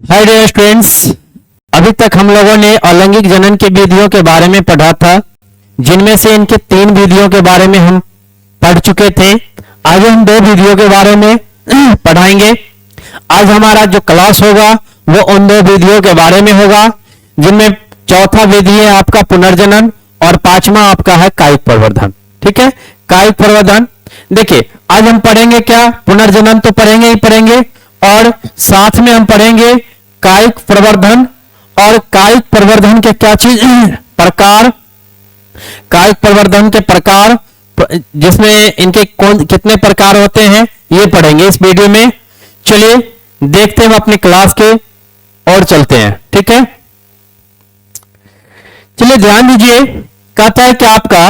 Hi dear students. अभी तक हम लोगों ने अलैंगिक जनन के विधियों के बारे में पढ़ा था, जिनमें से इनके 3 विधियों के बारे में हम पढ़ चुके थे। आज हम 2 विधियों के बारे में पढ़ाएंगे। आज हमारा जो क्लास होगा वो उन 2 विधियों के बारे में होगा, जिनमें चौथा विधि है आपका पुनर्जनन और 5वां आपका है कायिक प्रवर्धन। ठीक है, कायिक प्रवर्धन। देखिए, आज हम पढ़ेंगे क्या, पुनर्जनन तो पढ़ेंगे ही पढ़ेंगे, और साथ में हम पढ़ेंगे कायिक प्रवर्धन। और कायिक प्रवर्धन के क्या चीज प्रकार, कायिक प्रवर्धन के प्रकार, जिसमें इनके कौन कितने प्रकार होते हैं ये पढ़ेंगे इस वीडियो में। चलिए देखते हैं हम अपनी क्लास के और चलते हैं। ठीक है, चलिए ध्यान दीजिए। कहता है कि आपका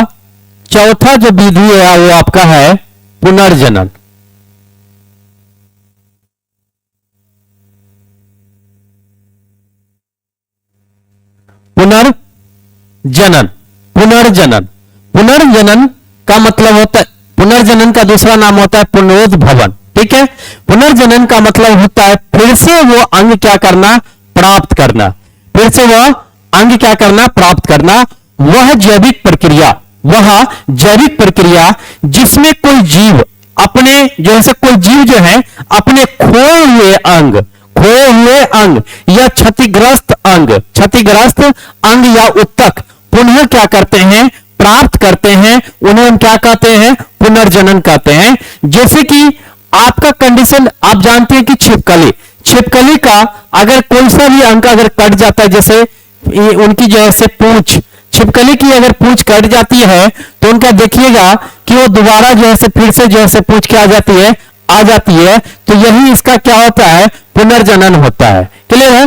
चौथा जो विधि है वो आपका है पुनर्जनन। पुनर्जनन, पुनर्जनन, पुनर्जनन का मतलब होता है, पुनर्जनन का दूसरा नाम होता है पुनरुद्भवन। ठीक है, पुनर्जनन का मतलब होता है फिर से वो अंग क्या करना, प्राप्त करना। फिर से वह अंग क्या करना, प्राप्त करना। वह जैविक प्रक्रिया, वह जैविक प्रक्रिया जिसमें कोई जीव अपने जो है कोई जीव जो है अपने खोए हुए अंग, खोए हुए अंग या क्षतिग्रस्त अंग, क्षतिग्रस्त अंग या उत्तक पुनः क्या करते हैं, प्राप्त करते हैं। उन्हें हम क्या कहते हैं, पुनर्जनन कहते हैं। जैसे कि आपका कंडीशन आप जानते हैं कि छिपकली, छिपकली का अगर कोई सा भी अंग अगर कट जाता है, जैसे उनकी जो है पूंछ, छिपकली की अगर पूंछ कट जाती है तो उनका देखिएगा कि वो दोबारा जो है फिर से जो है पूंछ क्या आ जाती है, आ जाती है। तो यही इसका क्या होता है, पुनर्जनन होता है। क्लियर है।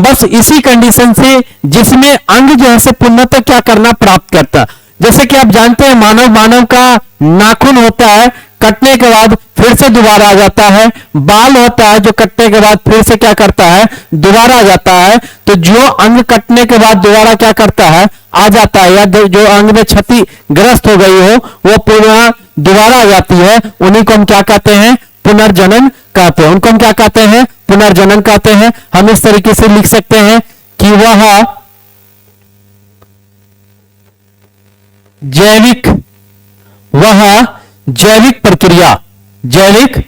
बस इसी कंडीशन से जिसमें अंग जो है पुनः क्या करना, प्राप्त करता। जैसे कि आप जानते हैं मानव, मानव का नाखून होता है, कटने के बाद फिर से दोबारा आ जाता है। बाल होता है जो कटने के बाद फिर से क्या करता है, दोबारा आ जाता है। तो जो अंग कटने के बाद दोबारा क्या करता है, आ जाता है, या जो अंग में क्षतिग्रस्त हो गई हो वो पुनः दोबारा आ जाती है, उन्हीं को हम क्या कहते हैं, पुनर्जनन कहते हैं। उनको हम क्या कहते हैं, पुनर्जनन कहते हैं। हम इस तरीके से लिख सकते हैं कि वह जैविक, वह जैविक प्रक्रिया, जैविक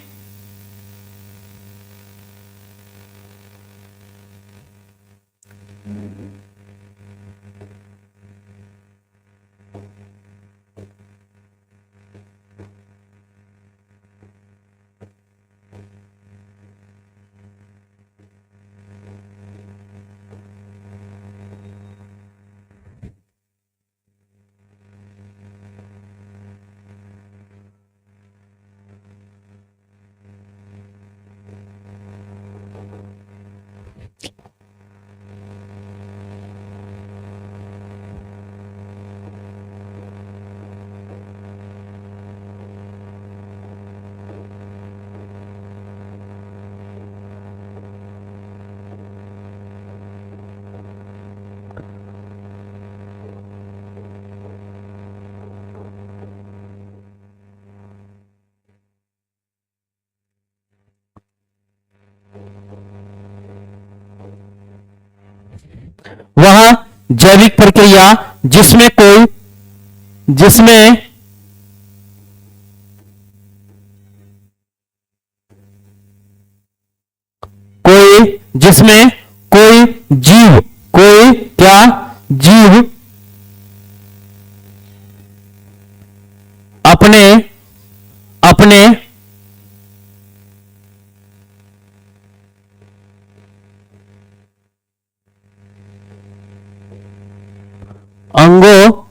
वह जैविक प्रक्रिया जिसमें कोई, जिसमें कोई, जिसमें कोई जीव, कोई क्या जीव अपने, अपने अंगों,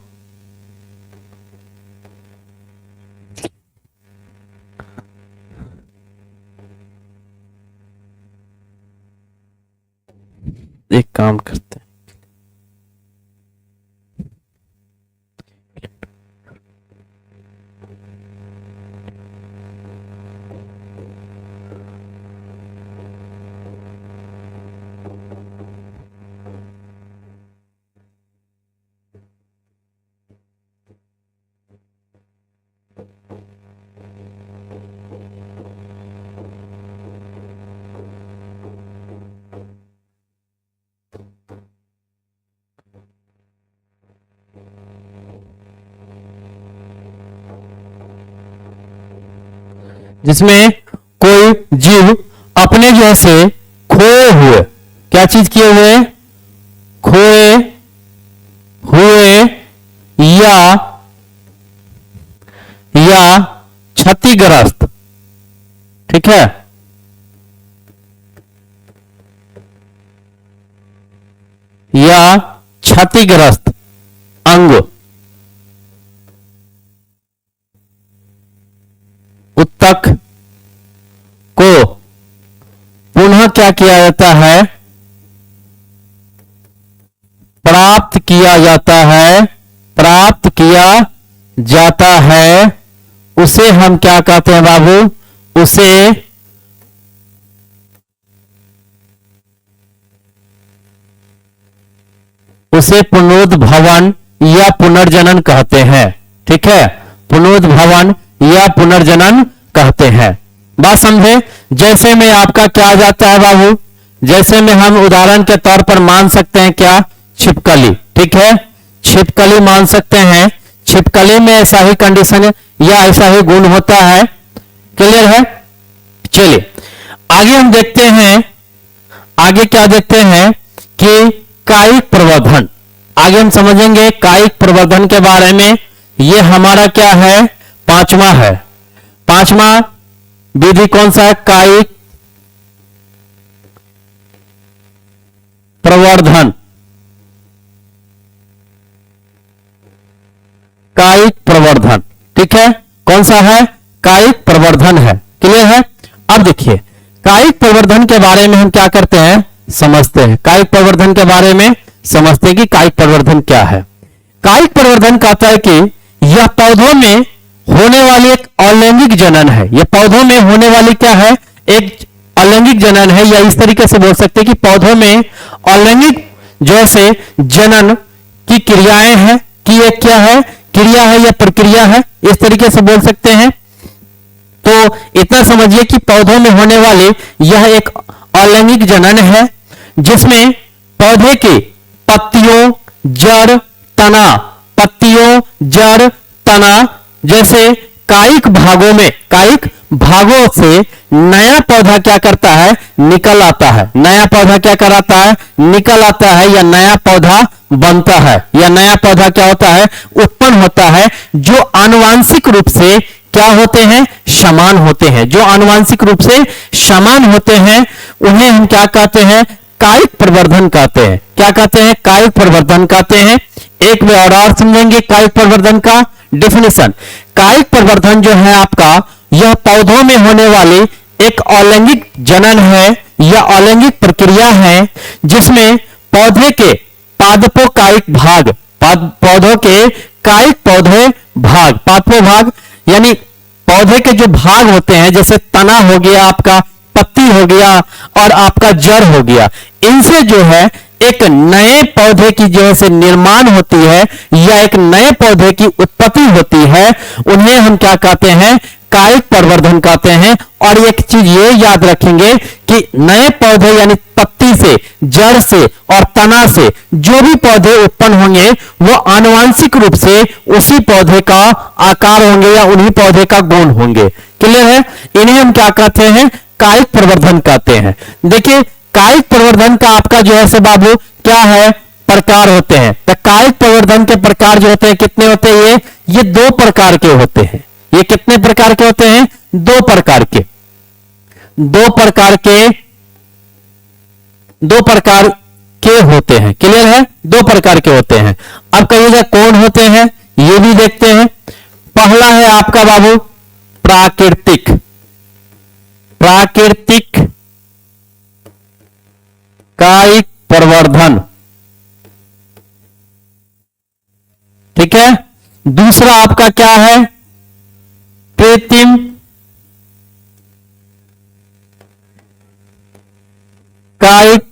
एक काम करते हैं, जिसमें कोई जीव अपने जैसे खोए हुए, क्या चीज किए हुए, खोए हुए या क्षतिग्रस्त, ठीक है, या क्षतिग्रस्त अंग उत्तक को पुनः क्या किया जाता है, प्राप्त किया जाता है, प्राप्त किया जाता है, उसे हम क्या कहते हैं बाबू, उसे पुनरुद्भवन या पुनर्जनन कहते हैं, ठीक है, पुनरुद्भवन या पुनर्जनन कहते हैं। बात समझे। जैसे में आपका क्या आ जाता है बाबू, जैसे में हम उदाहरण के तौर पर मान सकते हैं क्या, छिपकली, ठीक है, छिपकली मान सकते हैं, छिपकली में ऐसा ही कंडीशन या ऐसा ही गुण होता है, क्लियर है। चलिए आगे हम देखते हैं, आगे क्या देखते हैं कि कायिक प्रवर्धन, आगे हम समझेंगे कायिक प्रवर्धन के बारे में। यह हमारा क्या है, पांचवा है, पांचवा विधि कौन सा है, कायिक प्रवर्धन, कायिक प्रवर्धन, ठीक है, कौन सा है, कायिक प्रवर्धन है, क्लियर है। अब देखिए कायिक प्रवर्धन के बारे में हम क्या करते हैं, समझते हैं, कायिक प्रवर्धन के बारे में समझते हैं कि कायिक प्रवर्धन क्या है। कायिक प्रवर्धन कहता है कि यह पौधों में होने वाली एक अलैंगिक जनन है, यह पौधों में होने वाली क्या है, एक अलैंगिक जनन है, या इस तरीके से बोल सकते हैं कि पौधों में अलैंगिक जैसे जनन की क्रियाएं हैं, कि एक क्या है, क्रिया है या प्रक्रिया है, इस तरीके से बोल सकते हैं। तो इतना समझिए कि पौधों में होने वाली यह एक अलैंगिक जनन है, जिसमें पौधे के पत्तियों, जड़, तना, पत्तियों, जड़, तना जैसे कायिक भागों में, कायिक भागों से नया पौधा क्या करता है, निकल आता है, नया पौधा क्या कराता है, निकल आता है, या नया पौधा बनता है, या नया पौधा क्या होता है, उत्पन्न होता है, जो आनुवांशिक रूप से क्या होते हैं, समान होते हैं, जो आनुवांशिक रूप से समान होते हैं, उन्हें हम क्या कहते हैं, कायिक प्रवर्धन कहते हैं। क्या कहते हैं, कायिक प्रवर्धन कहते हैं। एक में और समझेंगे कायिक प्रवर्धन का डेफिनेशन। कायिक प्रवर्धन जो है आपका, यह पौधों में होने वाली एक अलैंगिक जनन है या अलैंगिक प्रक्रिया है, जिसमें पौधे के पादपोकायिक भाग, पौधों के कायिक पौधे भाग, पादपो भाग यानी पौधे के जो भाग होते हैं, जैसे तना हो गया आपका, पत्ती हो गया और आपका जड़ हो गया, इनसे जो है एक नए पौधे की जो है निर्माण होती है या एक नए पौधे की उत्पत्ति होती है, उन्हें हम क्या कहते हैं, कायिक प्रवर्धन कहते हैं। और एक चीज ये याद रखेंगे कि नए पौधे यानी पत्ती से, जड़ से और तना से जो भी पौधे उत्पन्न होंगे वो आनुवांशिक रूप से उसी पौधे का आकार होंगे या उन्हीं पौधे का गुण होंगे, क्लियर है। इन्हें हम क्या कहते हैं, कायिक प्रवर्धन कहते हैं। देखिए कायिक प्रवर्धन का आपका जो है से बाबू क्या है, प्रकार होते हैं। तो कायिक प्रवर्धन के प्रकार जो होते हैं कितने होते हैं, ये दो प्रकार के होते हैं। ये कितने प्रकार के होते हैं, दो प्रकार के, दो प्रकार के होते हैं, क्लियर है, दो प्रकार के होते हैं। अब कहिएगा कौन होते हैं, ये भी देखते हैं। पहला है आपका बाबू प्राकृतिक, प्राकृतिक कायिक प्रवर्धन, ठीक है। दूसरा आपका क्या है, कृत्रिम कायिक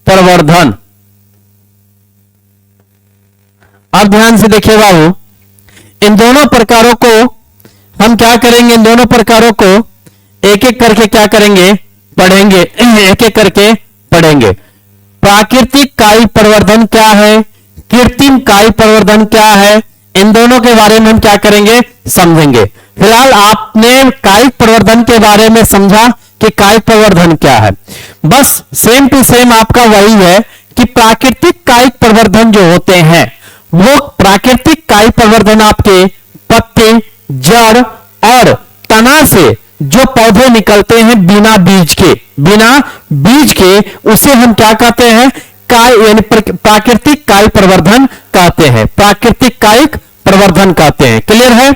प्रवर्धन। अब ध्यान से देखिए बाबू, इन दोनों प्रकारों को हम क्या करेंगे, इन दोनों प्रकारों को एक एक करके क्या करेंगे, पढ़ेंगे, एक एक करके पढ़ेंगे। प्राकृतिक कायिक प्रवर्धन क्या है, कृत्रिम कायिक प्रवर्धन क्या है, इन दोनों के बारे में हम क्या करेंगे, समझेंगे। फिलहाल आपने कायिक प्रवर्धन के बारे में समझा कि कायिक प्रवर्धन क्या है। बस सेम टू सेम आपका वही है कि प्राकृतिक कायिक प्रवर्धन जो होते हैं वो प्राकृतिक कायिक प्रवर्धन आपके पत्ते, जड़ और तना से जो पौधे निकलते हैं बिना बीज के उसे हम क्या कहते हैं, यानी प्राकृतिक कायिक प्रवर्धन कहते हैं, प्राकृतिक कायिक प्रवर्धन कहते हैं। क्लियर है।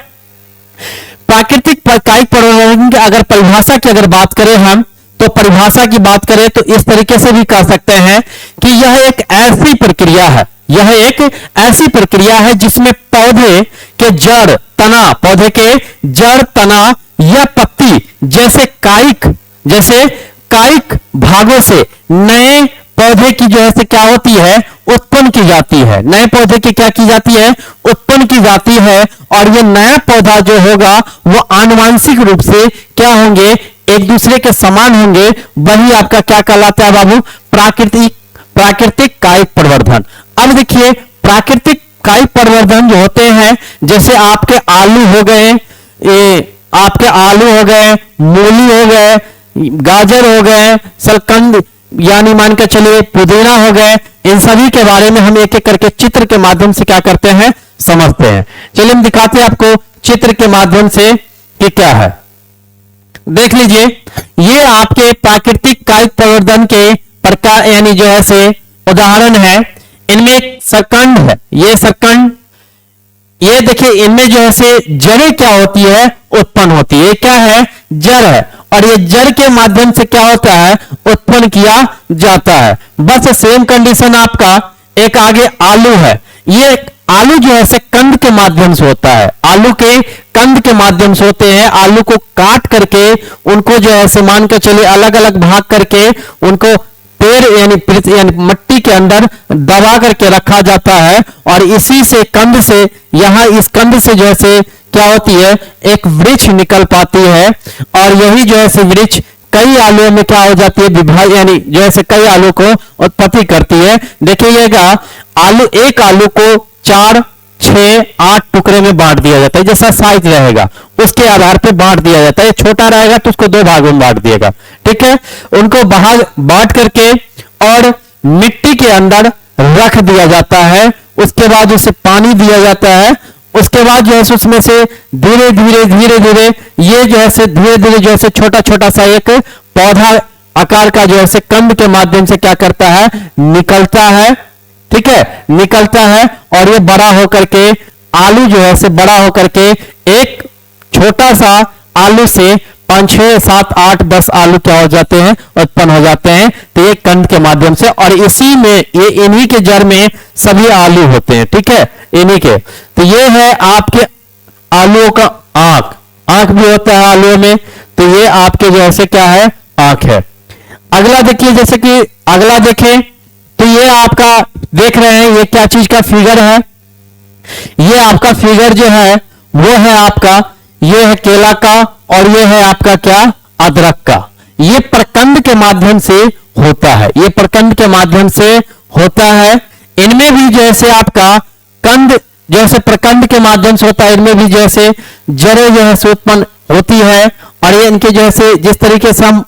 प्राकृतिक कायिक प्रवर्धन की अगर परिभाषा की अगर बात करें हम, तो परिभाषा की बात करें तो इस तरीके से भी कह सकते हैं कि यह एक ऐसी प्रक्रिया है जिसमें पौधे के जड़ तना या पत्ती जैसे कायिक भागों से नए पौधे की जो है क्या होती है, उत्पन्न की जाती है। नए पौधे की क्या की जाती है, उत्पन्न की जाती है। और ये नया पौधा जो होगा वो आनुवंशिक रूप से क्या होंगे, एक दूसरे के समान होंगे। वही आपका क्या कहलाता है बाबू, प्राकृतिक कायिक प्रवर्धन। अब देखिए प्राकृतिक कायिक प्रवर्धन जो होते हैं, जैसे आपके आलू हो गए, मूली हो गए, गाजर हो गए, सलकंद यानी मान के चलिए पुदीना हो गए, इन सभी के बारे में हम एक एक करके चित्र के माध्यम से क्या करते हैं, समझते हैं। चलिए हम दिखाते हैं आपको चित्र के माध्यम से कि क्या है। देख लीजिए, ये आपके प्राकृतिक कायिक प्रवर्धन के प्रकार यानी जो है से उदाहरण है। इनमें एक सरकंड है, ये सरकंड, ये देखिए इनमें जो है से जड़ें क्या होती है, उत्पन्न होती है। ये क्या है, जड़ है, और ये जड़ के माध्यम से क्या होता है, उत्पन्न किया जाता है। बस सेम कंडीशन आपका एक आगे आलू है। ये आलू जो है से कंद के माध्यम से होता है, आलू के कंद के माध्यम से होते हैं। आलू को काट करके उनको जो है से मान के चलिए अलग अलग भाग करके उनको पेड़ यानी मट्टी के अंदर दबा करके रखा जाता है, और इसी से कंद से यहां इस कंद से जो है से क्या होती है, एक वृक्ष निकल पाती है। और यही जो है से वृक्ष कई आलुओं में क्या हो जाती है, विभाग यानी जो है से कई आलू को उत्पत्ति करती है। देखिएगा एक आलू को 4, 6, 8 टुकड़े में बांट दिया जाता है, जैसा साइज रहेगा उसके आधार पर बांट दिया जाता है। छोटा रहेगा तो उसको 2 भागों में बांट दिएगा, ठीक है। उनको बांट करके और मिट्टी के अंदर रख दिया जाता है। उसके बाद उसे पानी दिया जाता है। उसके बाद जो है उसमें से धीरे धीरे ये जो है धीरे धीरे जो है छोटा छोटा सा एक पौधा आकार का जो है कंद के माध्यम से क्या करता है, निकलता है, ठीक है, निकलता है। और ये बड़ा होकर के आलू जो है बड़ा होकर के एक छोटा सा आलू से 5, 6, 7, 8, 10 आलू क्या हो जाते हैं, उत्पन्न हो जाते हैं। तो ये कंद के माध्यम से, और इसी में ये इन्हीं के जड़ में सभी आलू होते हैं, ठीक है, इन्हीं के। तो ये है आपके आलूओं का आंख भी होता है आलूओं में। तो ये आपके जो है क्या है, आंख है। अगला देखिए, जैसे कि अगला देखें तो ये आपका देख रहे हैं ये क्या चीज का फिगर है। ये आपका फिगर जो है वो है आपका, ये है केला का, और ये है आपका क्या, अदरक का। ये प्रकंद के माध्यम से होता है, ये प्रकंद के माध्यम से होता है। इनमें भी जैसे आपका कंद जैसे प्रकंद के माध्यम से होता है, इनमें भी जैसे जड़ें जो है उत्पन्न होती है। और ये इनके जैसे जिस तरीके से हम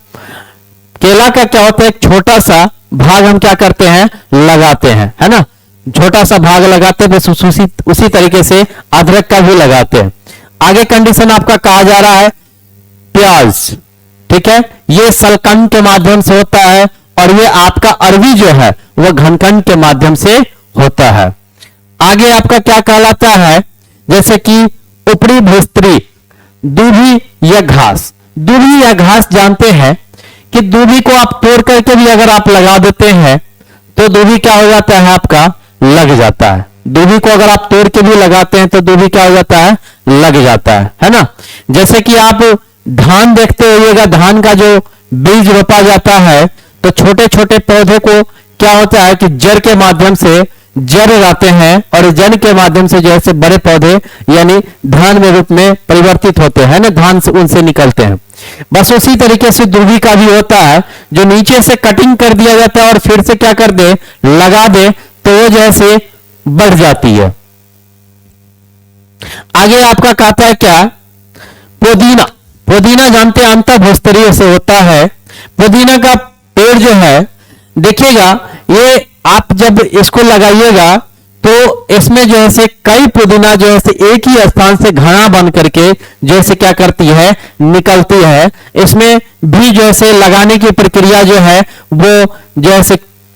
केला का क्या होता है, एक छोटा सा भाग हम क्या करते हैं, लगाते हैं, है ना, छोटा सा भाग लगाते हैं। बस उसी तरीके से अदरक का भी लगाते हैं। आगे कंडीशन आपका कहा जा रहा है प्याज, ठीक है, ये सलकंद के माध्यम से होता है। और ये आपका अरवी जो है वह घनकंड के माध्यम से होता है। आगे आपका क्या कहलाता है, जैसे कि उपरी भूस्त्री, दूबी या घास। दूबी या घास जानते हैं कि दूबी को आप तोड़ करके भी अगर आप लगा देते हैं तो दूबी क्या हो जाता है, आपका लग जाता है। दूबी को अगर आप तोड़ के भी लगाते हैं तो दूबी क्या हो जाता है, लग जाता है ना। जैसे कि आप धान देखते होइएगा, धान का जो बीज रोपा जाता है तो छोटे छोटे पौधे को क्या होता है कि जड़ के माध्यम से जड़ लाते हैं, और जड़ के माध्यम से जो है बड़े पौधे यानी धान में रूप में परिवर्तित होते हैं ना, धान से उनसे निकलते हैं। बस उसी तरीके से दूबी का भी होता है, जो नीचे से कटिंग कर दिया जाता है और फिर से क्या कर दे, लगा दे, तो वो जैसे बढ़ जाती है। आगे आपका कहता है क्या, पुदीना, पुदीना जानते हैं अंतर भूस्तरीय से होता है। पुदीना का पेड़ जो है देखिएगा, ये आप जब इसको लगाइएगा तो इसमें जो है से कई पुदीना जो है से एक ही स्थान से घना बन करके जैसे क्या करती है, निकलती है। इसमें भी जो है से लगाने की प्रक्रिया जो है वो जो है से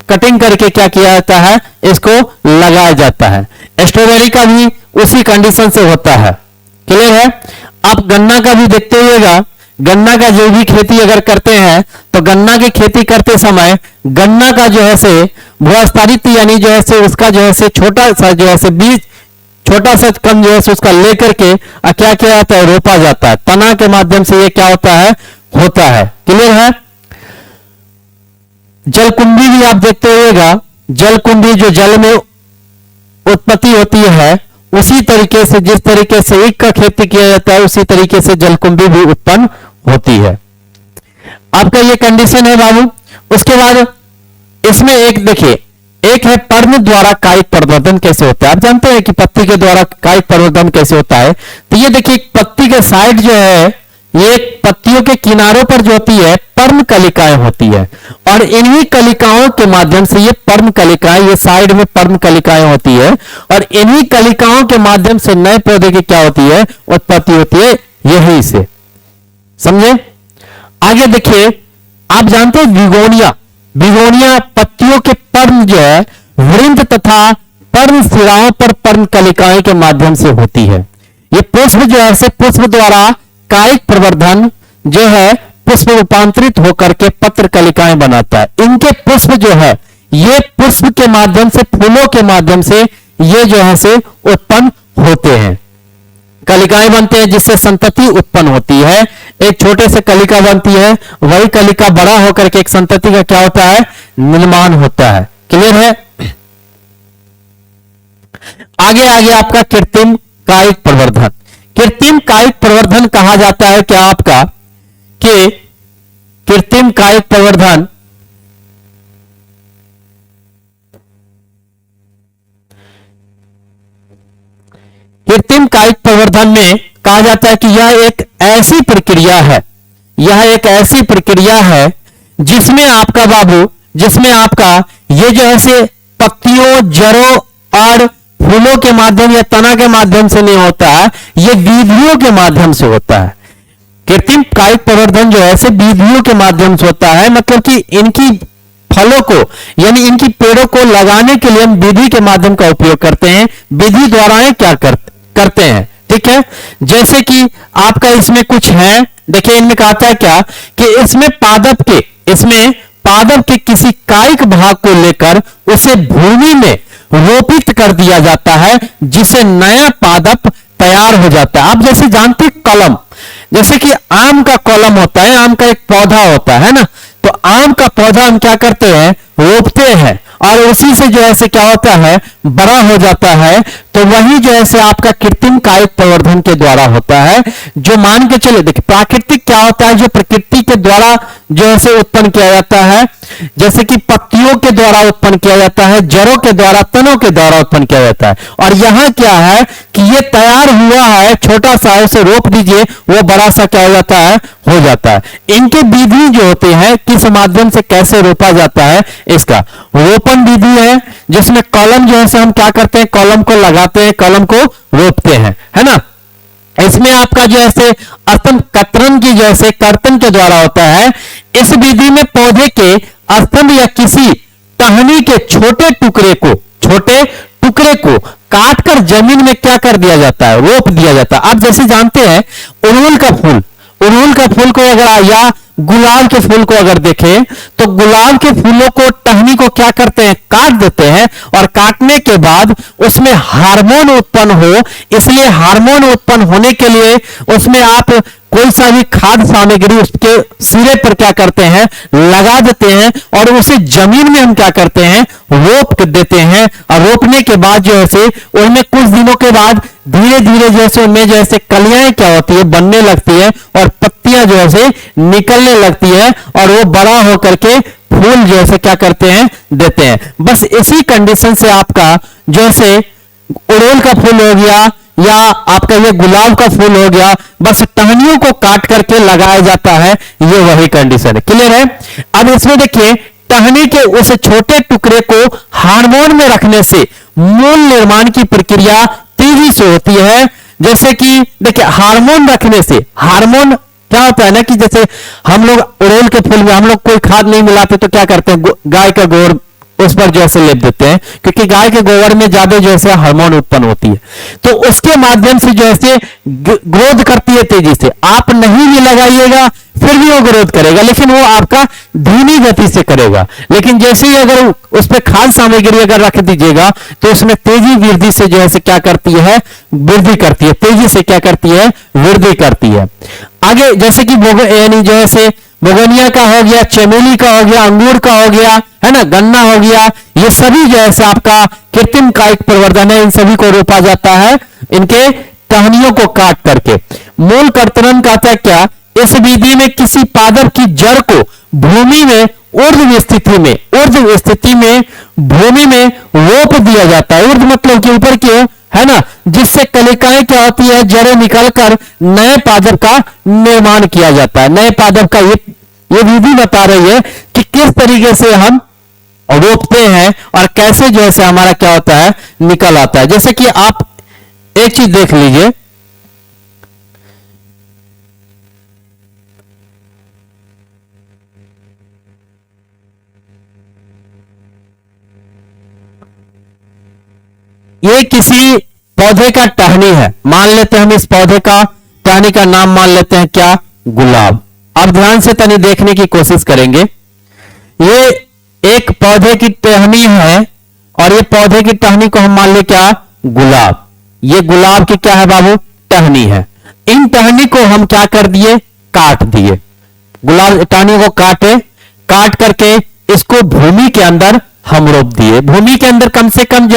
कटिंग करके क्या किया जाता है, इसको लगाया जाता है। स्ट्रॉबेरी का भी उसी कंडीशन से होता है। क्लियर है। आप गन्ना का भी देखते हुएगा, गन्ना का जो भी खेती अगर करते हैं तो गन्ना की खेती करते समय गन्ना का जो है से भूस्थापित यानी जो है से उसका जो है से छोटा सा जो है से बीज, छोटा सा कम जो है से उसका लेकर के क्या किया जाता है, रोपा जाता है। तना के माध्यम से ये क्या होता है। क्लियर है। जलकुंभी भी आप देखते होगा, जलकुंभी जो जल में उत्पत्ति होती है उसी तरीके से, जिस तरीके से ईख का खेती किया जाता है उसी तरीके से जलकुंभी भी उत्पन्न होती है। आपका ये कंडीशन है बाबू। उसके बाद इसमें एक देखिए, एक है पर्ण द्वारा कायिक प्रवर्धन कैसे होता है। आप जानते हैं कि पत्ती के द्वारा कायिक प्रवर्धन कैसे होता है। तो ये देखिए पत्ती के साइड जो है, ये पत्तियों के किनारों पर जो होती है पर्ण कलिकाएं होती है, और इन्हीं कलिकाओं के माध्यम से ये पर्ण कलिकाएं, ये साइड में पर्ण कलिकाएं होती है, और इन्हीं कलिकाओं के माध्यम से नए पौधे की क्या होती है, उत्पत्ति होती है, यहीं से। समझे। आगे देखिए, आप जानते हैं बिगोनिया, बिगोनिया पत्तियों के पर्ण जो है वृंत तथा पर्ण सिराओं पर पर्ण कलिकाएं के माध्यम से होती है। ये पुष्प जो है से पुष्प द्वारा कायिक प्रवर्धन जो है पुष्प रूपांतरित होकर के पत्र कलिकाएं बनाता है। इनके पुष्प जो है ये पुष्प के माध्यम से, फूलों के माध्यम से ये जो है से उत्पन्न होते हैं, कलिकाएं बनते हैं जिससे संतति उत्पन्न होती है। एक छोटे से कलिका बनती है, वही कलिका बड़ा होकर के एक संतति का क्या होता है, निर्माण होता है। क्लियर है। आगे आगे आपका कृत्रिम कायिक प्रवर्धन। कृत्रिम कायिक प्रवर्धन कहा जाता है क्या आपका, कि कृत्रिम कायिक प्रवर्धन कृत्रिम कायिक प्रवर्धन में कहा जाता है कि यह एक ऐसी प्रक्रिया है, यह एक ऐसी प्रक्रिया है जिसमें आपका बाबू, जिसमें आपका ये जो है से पत्तियों, जड़ों और फूलों के माध्यम या तना के माध्यम से नहीं होता है, ये विधियों के माध्यम से होता है। कृत्रिम कायिक प्रवर्धन जो है से विधियों के माध्यम से होता है, मतलब कि इनकी फलों को यानी इनकी पेड़ों को लगाने के लिए हम विधि के माध्यम का उपयोग करते हैं। विधि द्वारा क्या करते हैं, ठीक है। जैसे कि आपका इसमें कुछ है, देखिए इनमें कहता है क्या कि इसमें पादप के किसी कायिक भाग को लेकर उसे भूमि में रोपित कर दिया जाता है, जिससे नया पादप तैयार हो जाता है। आप जैसे जानते हैं कलम, जैसे कि आम का कलम होता है, आम का एक पौधा होता है ना, तो आम का पौधा हम क्या करते हैं, रोपते हैं, और उसी से जो है क्या होता है, बड़ा हो जाता है। तो वही जो है आपका कृत्रिम कायिक प्रवर्धन के द्वारा होता है। जो मान के चले, देखिए प्राकृतिक क्या होता है, जो प्रकृति के द्वारा जो है उत्पन्न किया जाता है, जैसे कि पत्तियों के द्वारा उत्पन्न किया जाता है, जड़ों के द्वारा, तनों के द्वारा उत्पन्न किया जाता है। और यहां क्या है कि ये तैयार हुआ है, छोटा सा उसे रोप दीजिए, वो बड़ा सा क्या हो जाता है, हो जाता है। इनके विधि जो होते हैं, किस माध्यम से कैसे रोपा जाता है, इसका रोपण विधि है, जिसमें कॉलम जो है हम क्या करते हैं, कॉलम को लगाते हैं, कॉलम को रोपते हैं, है ना। इसमें आपका जो है स्तंभ कतरन की जैसे कर्तन के द्वारा होता है। इस विधि में पौधे के स्तंभ या किसी टहनी के छोटे टुकड़े को काटकर जमीन में क्या कर दिया जाता है, रोप दिया जाता है। आप जैसे जानते हैं अड़हुल का फूल को अगर, या गुलाब के फूल को अगर देखें तो गुलाब के फूलों को, टहनी को क्या करते हैं, काट देते हैं, और काटने के बाद उसमें हार्मोन उत्पन्न हो, इसलिए हार्मोन उत्पन्न होने के लिए उसमें आप कोई सा भी खाद्य सामग्री उसके सिरे पर क्या करते हैं, लगा देते हैं, और उसे जमीन में हम क्या करते हैं, रोप देते हैं। और रोपने के बाद जो है उनमें कुछ दिनों के बाद धीरे धीरे जैसे उनमें जैसे कलियां क्या होती है, बनने लगती है, और पत्तियां जो है निकलने लगती है, और वो बड़ा होकर के फूल जो है क्या करते हैं, देते हैं। बस इसी कंडीशन से आपका जैसे अड़हुल का फूल हो गया, या आपका ये गुलाब का फूल हो गया, बस टहनियों को काट करके लगाया जाता है, ये वही कंडीशन है। क्लियर है? अब इसमें देखिए, टहनी के उस छोटे टुकड़े को हार्मोन में रखने से मूल निर्माण की प्रक्रिया तेजी से होती है। जैसे कि देखिए, हार्मोन रखने से, हार्मोन क्या होता है ना कि जैसे हम लोग ओरेल के फूल में हम लोग कोई खाद नहीं मिलाते तो क्या करते हैं, गाय का गोबर उस पर जो है लेप देते हैं, क्योंकि गाय के गोबर में ज्यादा जो है हार्मोन उत्पन्न होती है, तो उसके माध्यम से जो है ग्रोथ करती है तेजी से। आप नहीं भी लगाइएगा फिर भी वो ग्रोथ करेगा, लेकिन वो आपका धीमी गति से करेगा। लेकिन जैसे ही अगर उस पर खाद सामग्री अगर रख दीजिएगा तो उसमें तेजी वृद्धि से जो है क्या करती है, वृद्धि करती है, तेजी से क्या करती है, वृद्धि करती है। आगे जैसे कि यानी जो है बोगोनिया का हो गया, चमेली का हो गया, अंगूर का हो गया, है ना, गन्ना हो गया, ये सभी जो है आपका कृत्रिम कायिक प्रवर्धन है, इन सभी को रोपा जाता है इनके टहनियों को काट करके। मूल कर्तन कहता है क्या, इस विधि में किसी पादप की जड़ को भूमि में ऊर्ध्व स्थिति में भूमि में रोप दिया जाता है। ऊर्ध्व मतलब कि ऊपर की ओर, है ना, जिससे कलिकाएं क्या होती है, जड़ें निकलकर नए पादप का निर्माण किया जाता है। नए पादप का ये विधि बता रही है कि किस तरीके से हम रोपते हैं और कैसे जो है हमारा क्या होता है, निकल आता है। जैसे कि आप एक चीज देख लीजिए, ये किसी पौधे का टहनी है, मान लेते हैं हम इस पौधे का टहनी का नाम मान लेते हैं क्या, गुलाब। अब ध्यान से तनी देखने की कोशिश करेंगे, ये एक पौधे की टहनी है और ये पौधे की टहनी को हम मान ले क्या, गुलाब। ये गुलाब की क्या है बाबू, टहनी है। इन टहनी को हम क्या कर दिए, काट दिए। गुलाब टहनी को काट करके इसको भूमि के अंदर हम रोप दिए। भूमि के अंदर कम से कम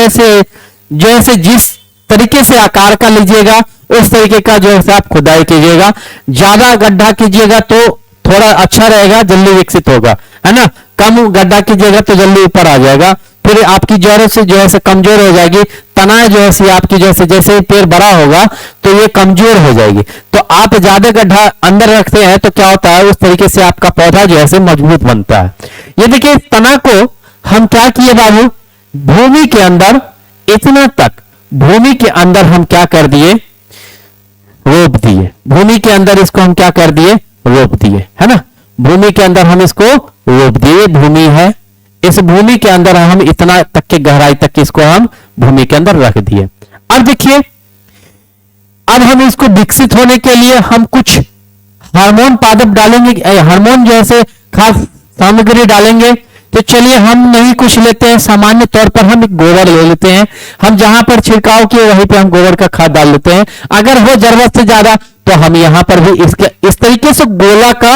जैसे जिस तरीके से आकार का लीजिएगा उस तरीके का जो है आप खुदाई कीजिएगा। ज्यादा गड्ढा कीजिएगा तो थोड़ा अच्छा रहेगा, जल्दी विकसित होगा, है ना। कम गड्ढा कीजिएगा तो जल्दी ऊपर आ जाएगा, फिर आपकी जड़ों से जो है कमजोर हो जाएगी। तनाएं जो है आपकी जैसे ही पेड़ बड़ा होगा तो ये कमजोर हो जाएगी। तो आप ज्यादा गड्ढा अंदर रखते हैं तो क्या होता है, उस तरीके से आपका पौधा जो है मजबूत बनता है। ये देखिए, तना को हम क्या किए बाबू, भूमि के अंदर इतना तक, भूमि के अंदर हम क्या कर दिए, रोप दिए। भूमि के अंदर इसको हम क्या कर दिए, रोप दिए, है ना। भूमि के अंदर हम इसको रोप दिए। भूमि है, इस भूमि के अंदर हम इतना तक के गहराई तक इसको हम भूमि के अंदर रख दिए। अब देखिए, अब हम इसको विकसित होने के लिए हम कुछ हार्मोन पादप डालेंगे, हार्मोन जैसे खाद सामग्री डालेंगे। तो चलिए, हम नहीं कुछ लेते हैं, सामान्य तौर पर हम गोबर ले लेते हैं। हम जहां पर छिड़काव किए वहीं पे हम गोबर का खाद डाल लेते हैं। अगर हो जरूरत से ज्यादा तो हम यहां पर भी इस तरीके से गोला का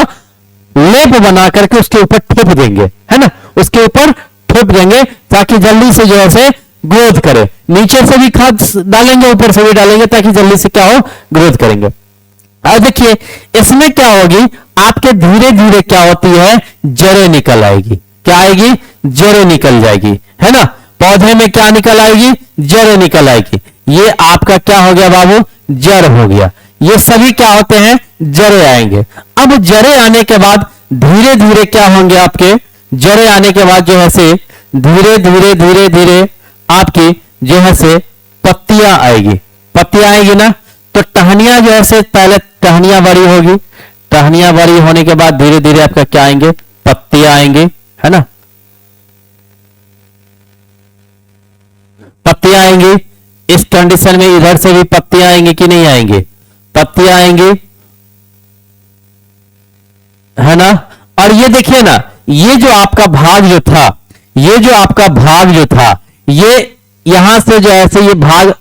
लेप बना करके उसके ऊपर ठोप देंगे, है ना, उसके ऊपर ठोप देंगे ताकि जल्दी से जो है ग्रोथ करे। नीचे से भी खाद डालेंगे, ऊपर से भी डालेंगे ताकि जल्दी से क्या हो, ग्रोथ करेंगे। अब देखिए, इसमें क्या होगी, आपके धीरे धीरे क्या होती है, जड़ें निकल आएगी। क्या आएगी, जड़ें निकल जाएगी, है ना। पौधे में क्या निकल आएगी, जड़ें निकल आएगी। ये आपका क्या हो गया बाबू, जड़ हो गया। ये सभी क्या होते हैं, जड़ें आएंगे। अब जड़ें आने के बाद धीरे धीरे क्या होंगे, आपके जड़ें आने के बाद जो है धीरे धीरे धीरे धीरे आपकी जो है पत्तियां आएगी। पत्तियां आएगी ना, तो टहनियां जो है पहले टहनियां बड़ी होगी। टहनियां बड़ी होने के बाद धीरे धीरे आपका क्या आएंगे, पत्तियां आएंगे, है ना। पत्तियां आएंगी। इस कंडीशन में इधर से भी पत्तियां आएंगी कि नहीं आएंगी, पत्तियां आएंगी, है ना। और ये देखिए ना, ये जो आपका भाग जो था, ये जो आपका भाग जो था, ये यहां से जो है ये भाग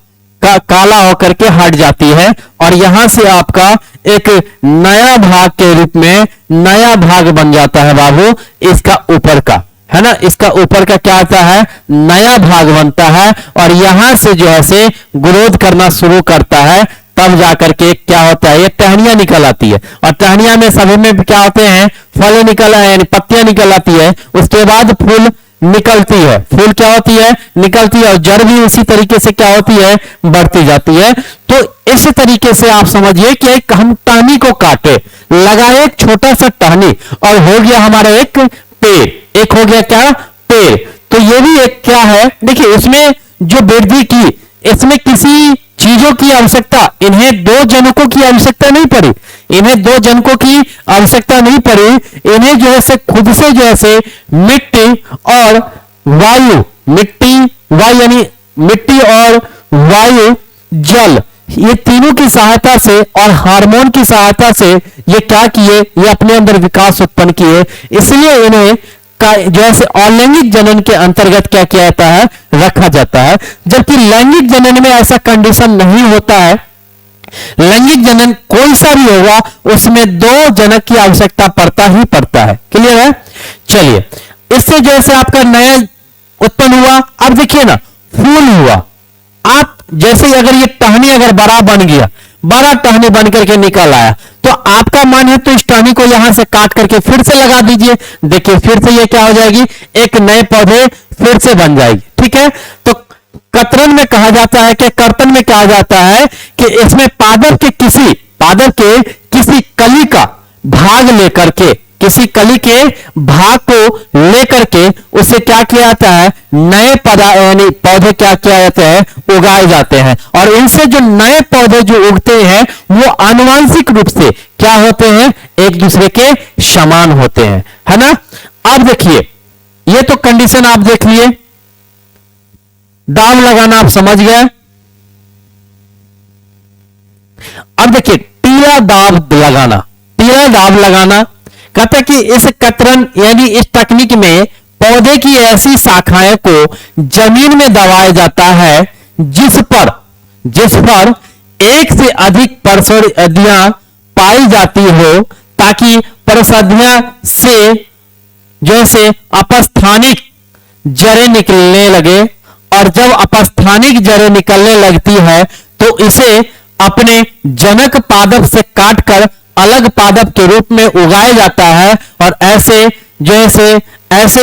का काला होकर के हट जाती है और यहां से आपका एक नया भाग के रूप में नया भाग बन जाता है बाबू, इसका ऊपर का, है ना। इसका ऊपर का क्या आता है, नया भाग बनता है और यहां से जो है ग्रोथ करना शुरू करता है। तब जाकर के क्या होता है, ये टहनियां निकल आती है और टहनियां में सभी में क्या होते हैं, फल निकल, यानी पत्तियां निकल आती है। उसके बाद फूल निकलती है, फूल क्या होती है, निकलती है, और जड़ भी उसी तरीके से क्या होती है, बढ़ती जाती है। तो इस तरीके से आप समझिए कि एक हम टहनी को काटे, लगाए एक छोटा सा टहनी, और हो गया हमारा एक पेड़, एक हो गया क्या, पेड़। तो ये भी एक क्या है, देखिए इसमें जो वृद्धि की, इसमें किसी चीजों की आवश्यकता, इन्हें दो जनकों की आवश्यकता नहीं पड़ी, इन्हें दो जनकों की आवश्यकता नहीं पड़ी, इन्हें जो है से खुद से जो है से मिट्टी और वायु, मिट्टी वायु यानी मिट्टी और वायु जल, ये तीनों की सहायता से और हार्मोन की सहायता से ये क्या किए, ये अपने अंदर विकास उत्पन्न किए। इसलिए इन्हें जैसे अलैंगिक जनन के अंतर्गत क्या किया जाता है, रखा जाता है। जबकि लैंगिक जनन में ऐसा कंडीशन नहीं होता है। लैंगिक जनन कोई सा भी होगा उसमें दो जनक की आवश्यकता पड़ता ही पड़ता है। क्लियर है? चलिए, इससे जैसे आपका नया उत्पन्न हुआ, अब देखिए ना फूल हुआ, आप जैसे ही अगर ये टहनी अगर बड़ा बन गया, बड़ा टहनी बन करके निकल आया, तो आपका मन है तो इस टहनी को यहां से काट करके फिर से लगा दीजिए, देखिए फिर से ये क्या हो जाएगी, एक नए पौधे फिर से बन जाएगी। ठीक है? तो कतरन में कहा जाता है कि कर्तन में कहा जाता है कि इसमें पादप के किसी कली का भाग लेकर के, किसी कली के भाग को लेकर के उससे क्या किया जाता है, नए यानी पौधे क्या किया जाते हैं, उगाए जाते हैं। और इनसे जो नए पौधे जो उगते हैं वो आनुवंशिक रूप से क्या होते हैं, एक दूसरे के समान होते हैं, है ना। अब देखिए, ये तो कंडीशन आप देख लिए, दाव लगाना आप समझ गए। अब देखिए टीला दाव लगाना, टीला दाव लगाना कहते हैं कि इस कतरन यानी इस तकनीक में पौधे की ऐसी शाखाएं को जमीन में दबाया जाता है जिस पर एक से अधिक परिसंधियां पाई जाती हो, ताकि परिसंधियां से जैसे अपस्थानिक जड़ें निकलने लगे, और जब अपस्थानिक जड़ें निकलने लगती है तो इसे अपने जनक पादप से काटकर अलग पादप के रूप में उगाया जाता है। और ऐसे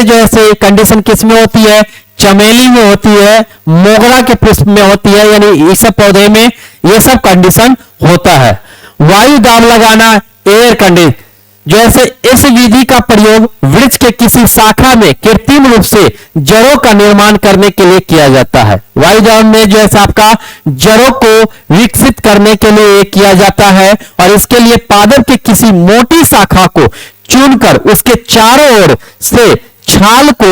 जैसे कंडीशन किस में होती है, चमेली में होती है, मोगरा के पुष्प में होती है, यानी इस सब पौधे में ये सब कंडीशन होता है। वायु दाब लगाना, एयर कंडीशन, जैसे इस विधि का प्रयोग वृक्ष के किसी शाखा में कृत्रिम रूप से जड़ों का निर्माण करने के लिए किया जाता है। वायुदान में जो है आपका जड़ों को विकसित करने के लिए किया जाता है, और इसके लिए पादप के किसी मोटी शाखा को चुनकर उसके चारों ओर से छाल को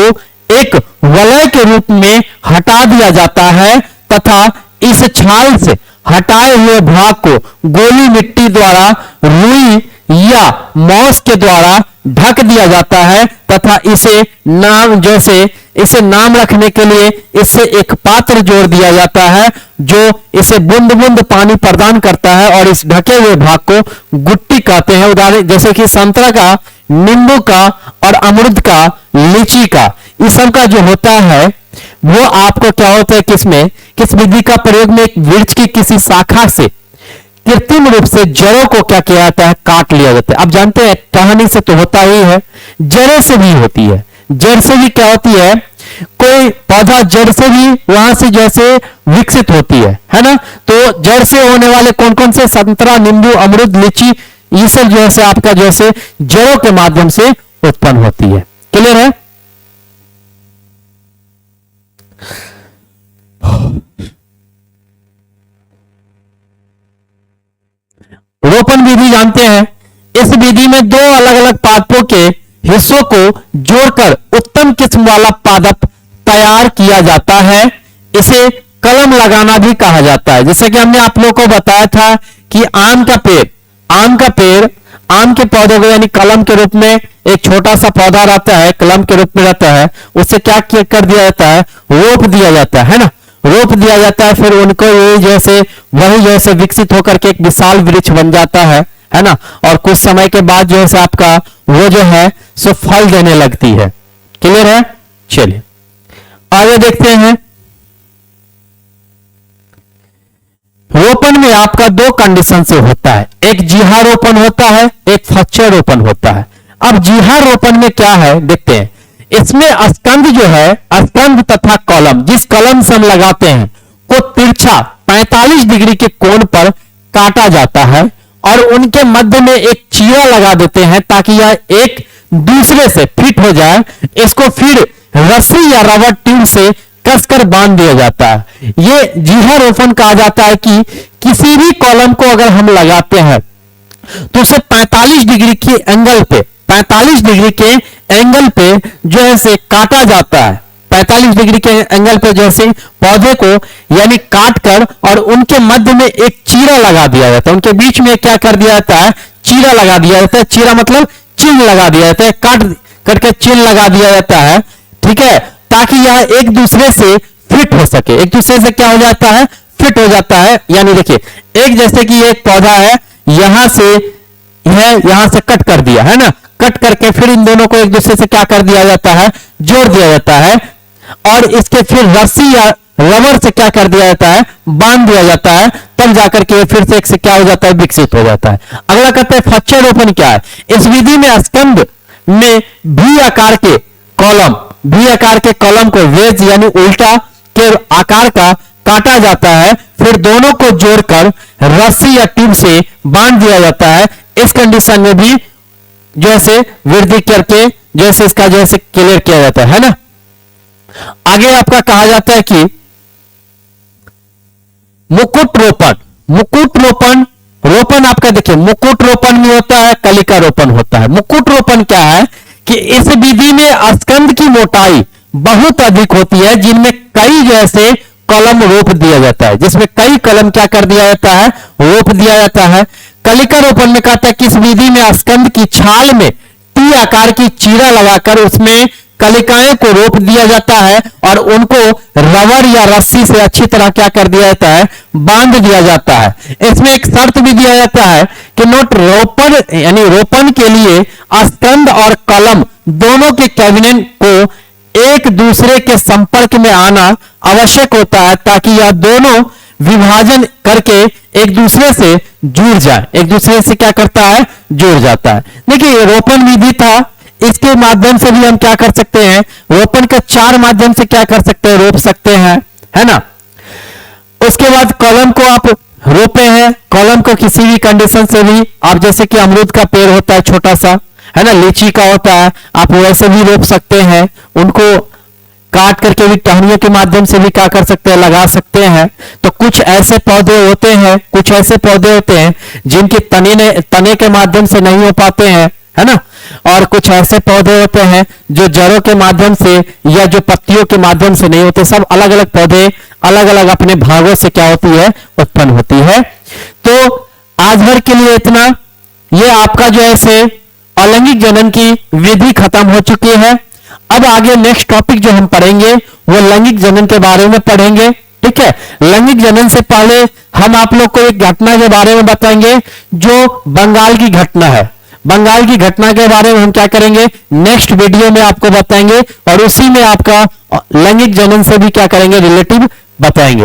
एक वलय के रूप में हटा दिया जाता है, तथा इस छाल से हटाए हुए भाग को गोली मिट्टी द्वारा, रुई या मौस के द्वारा ढक दिया जाता है, तथा इसे नाम रखने के लिए इससे एक पात्र जोड़ दिया जाता है जो इसे बूंद बूंद पानी प्रदान करता है, और इस ढके हुए भाग को गुट्टी कहते हैं। उदाहरण जैसे कि संतरा का, नींबू का, और अमरूद का, लीची का, इस सब का जो होता है वो आपको क्या होता है, किस विधि का प्रयोग में एक वृक्ष की किसी शाखा से कृत्रिम रूप से जड़ों को क्या किया जाता है, काट लिया जाता है। आप जानते हैं टहनी से तो होता ही है, जड़ों से भी होती है। जड़ से भी क्या होती है, कोई पौधा जड़ से भी वहां से जैसे विकसित होती है ना। तो जड़ से होने वाले कौन कौन से, संतरा, नींबू, अमरूद, लीची, ये सब जो है आपका जैसे जड़ों के माध्यम से उत्पन्न होती है। क्लियर है? रोपण विधि जानते हैं। इस विधि में दो अलग अलग पादपों के हिस्सों को जोड़कर उत्तम किस्म वाला पादप तैयार किया जाता है। इसे कलम लगाना भी कहा जाता है। जैसे कि हमने आप लोगों को बताया था कि आम के पौधों को यानी कलम के रूप में एक छोटा सा पौधा रहता है, कलम के रूप में रहता है, उससे क्या कर दिया जाता है, रोप दिया जाता है ना, रोप दिया जाता है। फिर उनको वही जैसे विकसित होकर के एक विशाल वृक्ष बन जाता है ना। और कुछ समय के बाद जो है आपका वो जो है सो फल देने लगती है। क्लियर है? चलिए आगे देखते हैं। रोपण में आपका दो कंडीशन से होता है, एक जीहा रोपण होता है, एक फच्चर रोपण होता है। अब जीहा रोपण में क्या है देखते हैं। इसमें स्कंद जो है, स्कंद तथा कॉलम, जिस कॉलम से हम लगाते हैं को तिरछा 45 डिग्री के कोण पर काटा जाता है और उनके मध्य में एक चीरा लगा देते हैं ताकि यह एक दूसरे से फिट हो जाए। इसको फिर रस्सी या रबर ट्यूब से कसकर बांध दिया जाता है। ये जीवारोपण कहा जाता है कि किसी भी कॉलम को अगर हम लगाते हैं तो उसे 45 डिग्री के एंगल पे, 45 डिग्री के एंगल पे जो है से काटा जाता है। 45 डिग्री के एंगल पे जैसे पौधे को यानी काट कर और उनके मध्य में एक चीरा लगा दिया जाता है। उनके बीच में क्या कर दिया जाता है, चीरा लगा दिया जाता है। चीरा मतलब चिन्ह लगा दिया जाता है, काट करके चिन्ह लगा दिया जाता है, ठीक है, ताकि यह एक दूसरे से फिट हो सके। एक दूसरे से क्या हो जाता है, फिट हो जाता है। यानी देखिए, एक जैसे कि एक पौधा है, यहां से यहां से कट कर दिया है ना, कट करके फिर इन दोनों को एक दूसरे से क्या कर दिया जाता है, जोड़ दिया जाता है और इसके फिर रस्सी या रबर से क्या कर दिया जाता है, बांध दिया जाता है, तब जाकर के फिर से एक से क्या हो जाता है, विकसित हो जाता है। अगला कहते हैं फच्छरोपण क्या है। इस विधि में स्कंद में भी आकार के कॉलम, भी आकार के कॉलम को वेज यानी उल्टा के आकार का काटा जाता है, फिर दोनों को जोड़कर रस्सी या ट्यूब से बांध दिया जाता है। इस कंडीशन में भी जैसे वृद्धि करके जैसे इसका जैसे क्लियर किया जाता है ना। आगे आपका कहा जाता है कि मुकुट रोपण। मुकुट रोपण, रोपण आपका देखिए, मुकुट रोपण भी होता है, कलिका रोपण होता है। मुकुट रोपण क्या है कि इस विधि में स्कंद की मोटाई बहुत अधिक होती है, जिनमें कई जैसे कलम रोप दिया जाता है, जिसमें कई कलम क्या कर दिया जाता है, रोप दिया जाता है। कलिका रोपण में कहता है कि इस विधि में स्कंद की छाल में टी आकार की चीरा लगाकर उसमें कलिकाएं को रोप दिया जाता है और उनको रबर या रस्सी से अच्छी तरह क्या कर दिया जाता है, बांध दिया जाता है। इसमें एक शर्त भी दिया जाता है कि नोट रोपण यानी रोपण के लिए स्कंद और कलम दोनों के कैबिनेट को एक दूसरे के संपर्क में आना आवश्यक होता है ताकि यह दोनों विभाजन करके एक दूसरे से जुड़ जाए, एक दूसरे से क्या करता है, जुड़ जाता है। देखिए, रोपण विधि था, इसके माध्यम से भी हम क्या कर सकते हैं, रोपण के 4 माध्यम से क्या कर सकते हैं, रोप सकते हैं, है ना। उसके बाद कॉलम को आप रोपे हैं, कॉलम को किसी भी कंडीशन से भी आप, जैसे कि अमरूद का पेड़ होता है छोटा सा, है ना, लीची का होता है, आप वैसे भी रोप सकते हैं। उनको काट करके भी टहनियों के माध्यम से भी क्या कर सकते हैं, लगा सकते हैं। तो कुछ ऐसे पौधे होते हैं, कुछ ऐसे पौधे होते हैं जिनके तने के माध्यम से नहीं हो पाते हैं, है ना, और कुछ ऐसे पौधे होते हैं जो जड़ों के माध्यम से या जो पत्तियों के माध्यम से नहीं होते। सब अलग अलग पौधे अलग अलग अपने भागों से क्या होती है, उत्पन्न होती है। तो आज भर के लिए इतना। ये आपका जो है से अलैंगिक जनन की विधि खत्म हो चुकी है। अब आगे नेक्स्ट टॉपिक जो हम पढ़ेंगे वो लैंगिक जनन के बारे में पढ़ेंगे, ठीक है। लैंगिक जनन से पहले हम आप लोग को एक घटना के बारे में बताएंगे जो बंगाल की घटना है। बंगाल की घटना के बारे में हम क्या करेंगे, नेक्स्ट वीडियो में आपको बताएंगे और उसी में आपका लैंगिक जनन से भी क्या करेंगे, रिलेटिव बताएंगे।